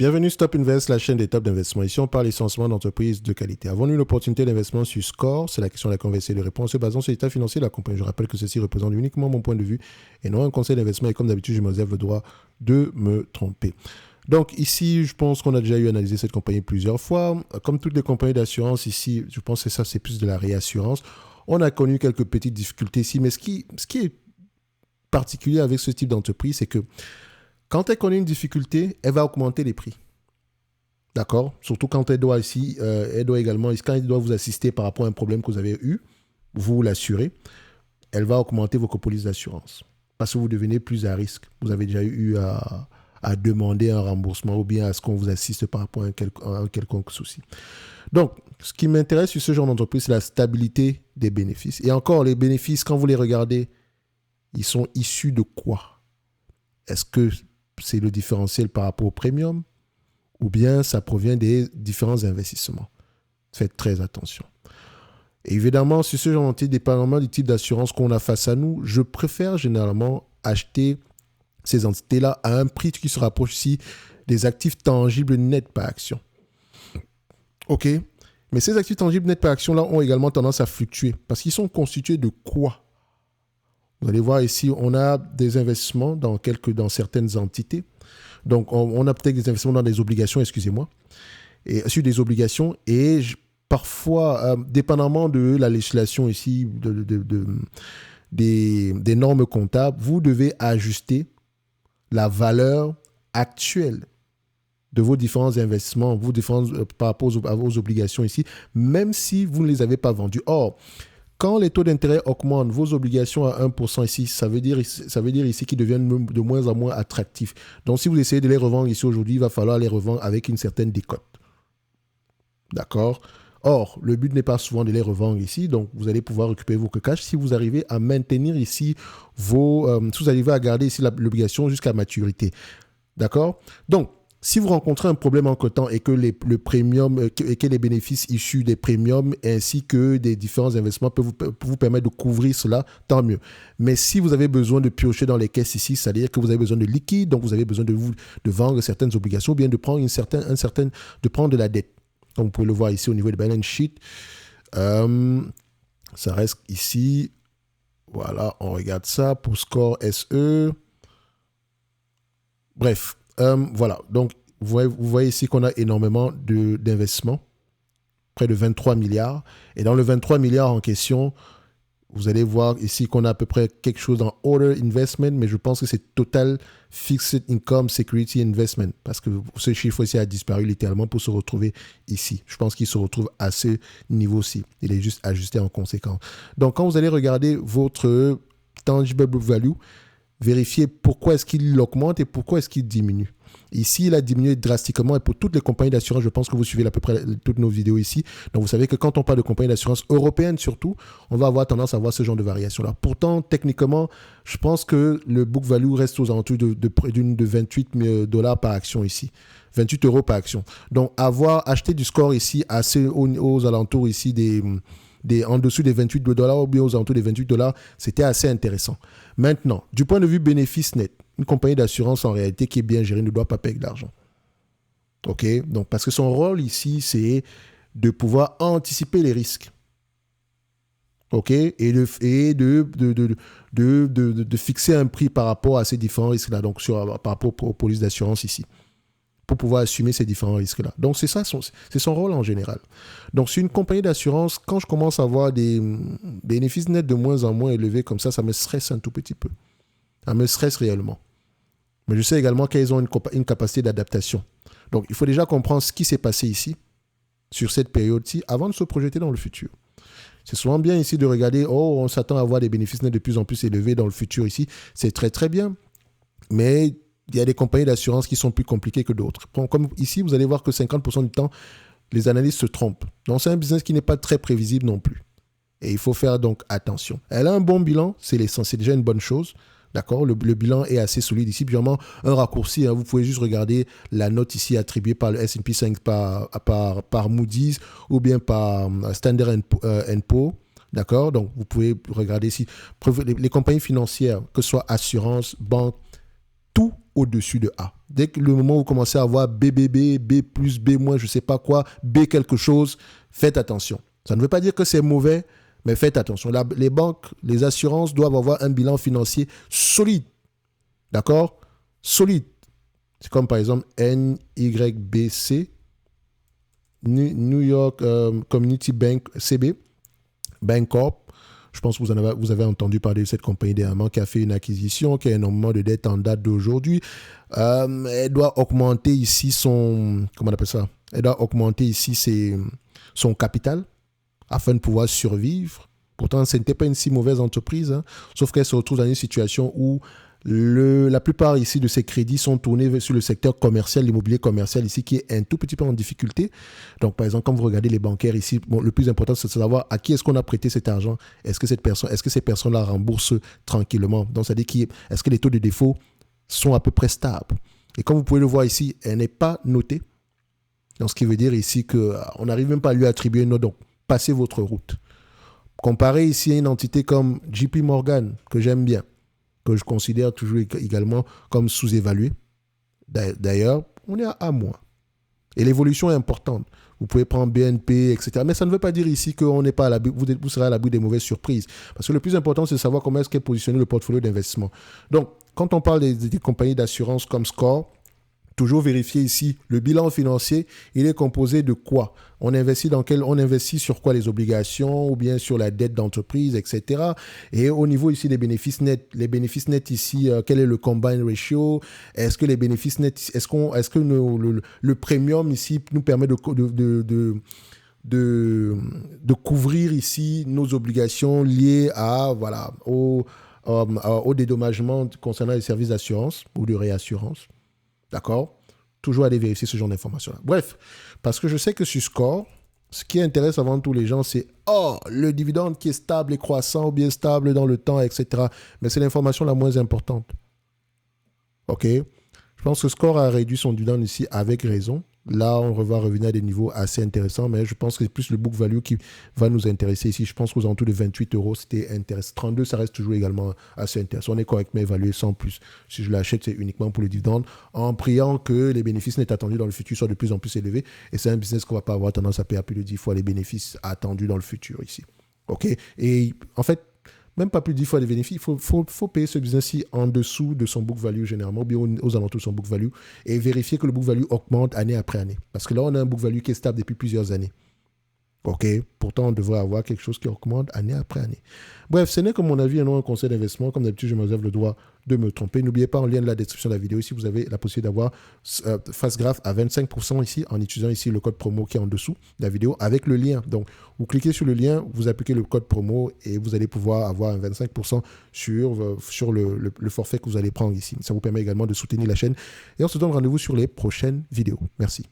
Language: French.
Bienvenue Stop Invest, la chaîne des tops d'investissement. Ici, on parle essentiellement d'entreprises de qualité. Avons-nous une opportunité d'investissement sur Score? C'est la question à laquelle on va essayer de répondre en se basant sur l'état financier de la compagnie. Je rappelle que ceci représente uniquement mon point de vue et non un conseil d'investissement. Et comme d'habitude, je me réserve le droit de me tromper. Donc ici, je pense qu'on a déjà analysé cette compagnie plusieurs fois. Comme toutes les compagnies d'assurance ici, je pense que ça, c'est plus de la réassurance. On a connu quelques petites difficultés ici, mais ce qui est particulier avec ce type d'entreprise, c'est que quand elle connaît une difficulté, elle va augmenter les prix. D'accord? Surtout quand elle doit également, quand elle doit vous assister par rapport à un problème que vous avez eu, vous l'assurez, elle va augmenter vos polices d'assurance. Parce que vous devenez plus à risque. Vous avez déjà eu à demander un remboursement ou bien à ce qu'on vous assiste par rapport à un quelconque souci. Donc, ce qui m'intéresse sur ce genre d'entreprise, c'est la stabilité des bénéfices. Et encore, les bénéfices, quand vous les regardez, ils sont issus de quoi? Est-ce que c'est le différentiel par rapport au premium ou bien ça provient des différents investissements? Faites très attention. Et évidemment, sur ce genre d'entité, dépendamment du type d'assurance qu'on a face à nous, je préfère généralement acheter ces entités-là à un prix qui se rapproche ici des actifs tangibles nets par action. OK? Mais ces actifs tangibles nets par action-là ont également tendance à fluctuer parce qu'ils sont constitués de quoi? Vous allez voir ici, on a des investissements dans certaines entités. Donc, on a peut-être des investissements dans des obligations, excusez-moi, et sur des obligations. Et parfois, dépendamment de la législation ici, des normes comptables, vous devez ajuster la valeur actuelle de vos différents investissements, par rapport à vos obligations ici, même si vous ne les avez pas vendus. Or, quand les taux d'intérêt augmentent, vos obligations à 1% ici, ça veut dire ici qu'ils deviennent de moins en moins attractifs. Donc, si vous essayez de les revendre ici aujourd'hui, il va falloir les revendre avec une certaine décote. D'accord? Or, le but n'est pas souvent de les revendre ici, donc vous allez pouvoir récupérer vos cash si vous arrivez à maintenir ici si vous arrivez à garder ici l'obligation jusqu'à maturité. D'accord? Donc, si vous rencontrez un problème entre-temps et que le premium et que les bénéfices issus des premiums ainsi que des différents investissements peuvent vous permettre de couvrir cela, tant mieux. Mais si vous avez besoin de piocher dans les caisses ici, c'est-à-dire que vous avez besoin de liquide, donc vous avez besoin de vendre certaines obligations ou bien de prendre de prendre de la dette. Donc vous pouvez le voir ici au niveau de balance sheet. Ça reste ici. Voilà, on regarde ça pour Score SE. Bref. Voilà, donc vous voyez ici qu'on a énormément d'investissements, près de 23 milliards. Et dans le 23 milliards en question, vous allez voir ici qu'on a à peu près quelque chose dans Other Investment, mais je pense que c'est Total Fixed Income Security Investment, parce que ce chiffre ici a disparu littéralement pour se retrouver ici. Je pense qu'il se retrouve à ce niveau-ci. Il est juste ajusté en conséquence. Donc, quand vous allez regarder votre tangible book value, vérifier pourquoi est-ce qu'il augmente et pourquoi est-ce qu'il diminue. Ici, il a diminué drastiquement et pour toutes les compagnies d'assurance, je pense que vous suivez à peu près toutes nos vidéos ici. Donc, vous savez que quand on parle de compagnies d'assurance européennes surtout, on va avoir tendance à voir ce genre de variation-là. Pourtant, techniquement, je pense que le book value reste aux alentours de 28 $ par action ici. 28 € par action. Donc, avoir acheté du Score ici aux alentours ici en dessous des 28 $ ou bien aux alentours des 28 $, c'était assez intéressant. Maintenant, du point de vue bénéfice net, une compagnie d'assurance en réalité qui est bien gérée ne doit pas payer de l'argent. OK? Donc, parce que son rôle ici, c'est de pouvoir anticiper les risques. OK? Et de fixer un prix par rapport à ces différents risques-là, donc par rapport aux polices d'assurance ici, pour pouvoir assumer ces différents risques-là. Donc, c'est ça, c'est son rôle en général. Donc, sur une compagnie d'assurance, quand je commence à avoir des bénéfices nets de moins en moins élevés comme ça me stresse un tout petit peu. Ça me stresse réellement. Mais je sais également qu'elles ont une capacité d'adaptation. Donc, il faut déjà comprendre ce qui s'est passé ici, sur cette période-ci, avant de se projeter dans le futur. C'est souvent bien ici de regarder, on s'attend à avoir des bénéfices nets de plus en plus élevés dans le futur ici. C'est très, très bien. Mais il y a des compagnies d'assurance qui sont plus compliquées que d'autres. Comme ici, vous allez voir que 50% du temps, les analystes se trompent. Donc, c'est un business qui n'est pas très prévisible non plus. Et il faut faire donc attention. Elle a un bon bilan, c'est déjà une bonne chose. D'accord, le bilan est assez solide ici. Puis vraiment, un raccourci, vous pouvez juste regarder la note ici attribuée par le S&P 5 par Moody's ou bien par Standard & Poor's. D'accord, donc vous pouvez regarder ici. Les compagnies financières, que ce soit assurance, banque, tout au-dessus de A. Dès que le moment où vous commencez à avoir BBB, B plus, B moins, je ne sais pas quoi, B quelque chose, faites attention. Ça ne veut pas dire que c'est mauvais, mais faites attention. Les banques, les assurances doivent avoir un bilan financier solide. D'accord? Solide. C'est comme par exemple NYBC, New York Community Bank, CB, Bancorp. Je pense que vous avez entendu parler de cette compagnie dernièrement qui a fait une acquisition, qui a énormément de dettes en date d'aujourd'hui. Elle doit augmenter ici comment on appelle ça? Elle doit augmenter ici son capital afin de pouvoir survivre. Pourtant, ce n'était pas une si mauvaise entreprise, hein, sauf qu'elle se retrouve dans une situation où la plupart ici de ces crédits sont tournés sur le secteur commercial, l'immobilier commercial ici qui est un tout petit peu en difficulté. Donc par exemple, quand vous regardez les bancaires ici, bon, le plus important c'est de savoir à qui est-ce qu'on a prêté cet argent. Est-ce que ces personnes-là remboursent tranquillement? Donc c'est-à-dire est-ce que les taux de défaut sont à peu près stables? Et comme vous pouvez le voir ici, elle n'est pas notée. Donc ce qui veut dire ici qu'on n'arrive même pas à lui attribuer une note. Donc passez votre route. Comparez ici à une entité comme JP Morgan, que j'aime bien, que je considère toujours également comme sous-évalué. D'ailleurs, on est à A-. Et l'évolution est importante. Vous pouvez prendre BNP, etc. Mais ça ne veut pas dire ici qu'on n'est pas à l'abri, vous serez à l'abri des mauvaises surprises. Parce que le plus important, c'est de savoir comment est-ce qu'est positionné le portfolio d'investissement. Donc, quand on parle des compagnies d'assurance comme Score, toujours vérifier ici, le bilan financier, il est composé de quoi? On investit sur quoi? Les obligations ou bien sur la dette d'entreprise, etc. Et au niveau ici des bénéfices nets, les bénéfices nets ici, quel est le combine ratio? Est-ce que les bénéfices nets, est-ce que le premium ici nous permet de couvrir ici nos obligations liées au dédommagement concernant les services d'assurance ou de réassurance? D'accord? Toujours aller vérifier ce genre d'informations-là. Bref, parce que je sais que sur Score, ce qui intéresse avant tout les gens, c'est le dividende qui est stable et croissant ou bien stable dans le temps, etc. Mais c'est l'information la moins importante. OK? Je pense que Score a réduit son dividende ici avec raison. Là, on va revenir à des niveaux assez intéressants, mais je pense que c'est plus le book value qui va nous intéresser ici. Je pense qu'aux alentours de 28 €, c'était intéressant. 32, ça reste toujours également assez intéressant. On est correctement évalué sans plus. Si je l'achète, c'est uniquement pour le dividende, en priant que les bénéfices nets attendus dans le futur soient de plus en plus élevés. Et c'est un business qu'on ne va pas avoir tendance à payer à plus de 10 fois les bénéfices attendus dans le futur ici. OK? Et en fait, même pas plus de 10 fois les bénéfices, il faut payer ce business-ci en dessous de son book value généralement, ou bien aux alentours de son book value, et vérifier que le book value augmente année après année. Parce que là, on a un book value qui est stable depuis plusieurs années. OK? Pourtant, on devrait avoir quelque chose qui augmente année après année. Bref, ce n'est que mon avis et non un conseil d'investissement. Comme d'habitude, je me réserve le droit de me tromper. N'oubliez pas, en lien de la description de la vidéo, ici, vous avez la possibilité d'avoir FastGraph à 25% ici, en utilisant ici le code promo qui est en dessous de la vidéo avec le lien. Donc, vous cliquez sur le lien, vous appliquez le code promo et vous allez pouvoir avoir un 25% sur le forfait que vous allez prendre ici. Ça vous permet également de soutenir la chaîne. Et on se donne rendez-vous sur les prochaines vidéos. Merci.